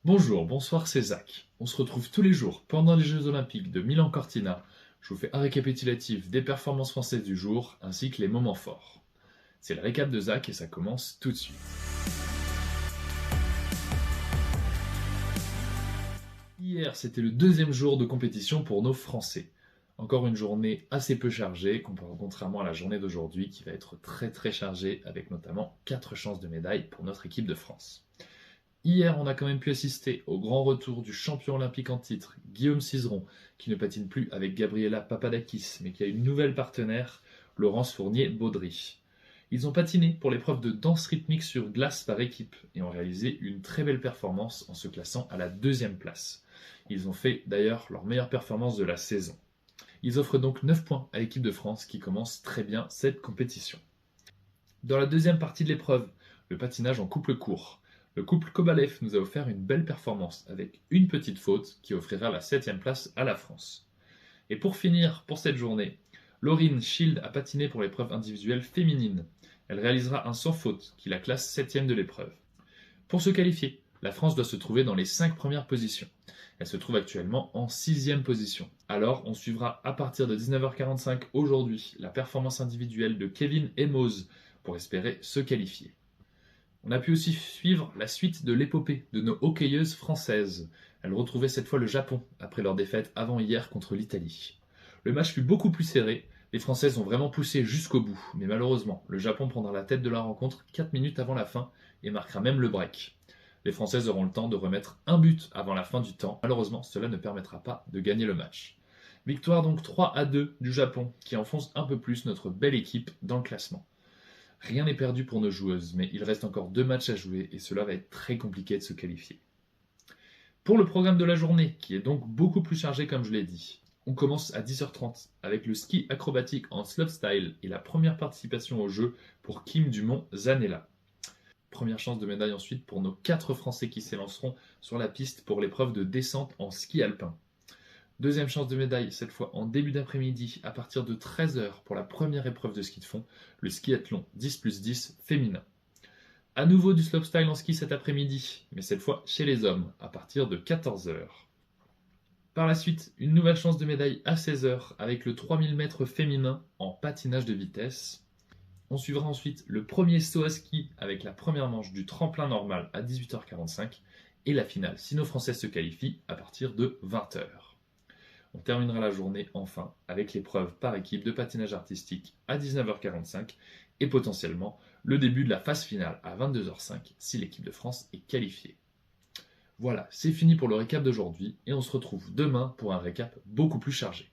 Bonjour, bonsoir, c'est Zach. On se retrouve tous les jours pendant les Jeux Olympiques de Milan-Cortina. Je vous fais un récapitulatif des performances françaises du jour ainsi que les moments forts. C'est le récap de Zach et ça commence tout de suite. Hier, c'était le deuxième jour de compétition pour nos Français. Encore une journée assez peu chargée, contrairement à la journée d'aujourd'hui qui va être très chargée avec notamment 4 chances de médaille pour notre équipe de France. Hier, on a quand même pu assister au grand retour du champion olympique en titre, Guillaume Cizeron, qui ne patine plus avec Gabriela Papadakis, mais qui a une nouvelle partenaire, Laurence Fournier-Baudry. Ils ont patiné pour l'épreuve de danse rythmique sur glace par équipe et ont réalisé une très belle performance en se classant à la 2e place. Ils ont fait d'ailleurs leur meilleure performance de la saison. Ils offrent donc 9 points à l'équipe de France qui commence très bien cette compétition. Dans la deuxième partie de l'épreuve, le patinage en couple court, le couple Kovalev nous a offert une belle performance avec une petite faute qui offrira la 7e place à la France. Et pour finir, pour cette journée, Laurine Schild a patiné pour l'épreuve individuelle féminine. Elle réalisera un sans faute qui la classe 7e de l'épreuve. Pour se qualifier, la France doit se trouver dans les 5 premières positions. Elle se trouve actuellement en 6e position. Alors, on suivra à partir de 19h45 aujourd'hui la performance individuelle de Kevin Emos pour espérer se qualifier. On a pu aussi suivre la suite de l'épopée de nos hockeyeuses françaises. Elles retrouvaient cette fois le Japon après leur défaite avant-hier contre l'Italie. Le match fut beaucoup plus serré, les Françaises ont vraiment poussé jusqu'au bout, mais malheureusement, le Japon prendra la tête de la rencontre 4 minutes avant la fin et marquera même le break. Les Françaises auront le temps de remettre un but avant la fin du temps, malheureusement cela ne permettra pas de gagner le match. Victoire donc 3-2 du Japon, qui enfonce un peu plus notre belle équipe dans le classement. Rien n'est perdu pour nos joueuses, mais il reste encore 2 matchs à jouer et cela va être très compliqué de se qualifier. Pour le programme de la journée, qui est donc beaucoup plus chargé comme je l'ai dit, on commence à 10h30 avec le ski acrobatique en slopestyle et la première participation au jeu pour Kim Dumont-Zanella. Première chance de médaille ensuite pour nos 4 Français qui s'élanceront sur la piste pour l'épreuve de descente en ski alpin. Deuxième chance de médaille, cette fois en début d'après-midi, à partir de 13h pour la première épreuve de ski de fond, le skiathlon 10+10 féminin. À nouveau du slopestyle en ski cet après-midi, mais cette fois chez les hommes, à partir de 14h. Par la suite, une nouvelle chance de médaille à 16h avec le 3000 m féminin en patinage de vitesse. On suivra ensuite le premier saut à ski avec la première manche du tremplin normal à 18h45 et la finale si nos Françaises se qualifient à partir de 20h. On terminera la journée enfin avec l'épreuve par équipe de patinage artistique à 19h45 et potentiellement le début de la phase finale à 22h05 si l'équipe de France est qualifiée. Voilà, c'est fini pour le récap d'aujourd'hui et on se retrouve demain pour un récap beaucoup plus chargé.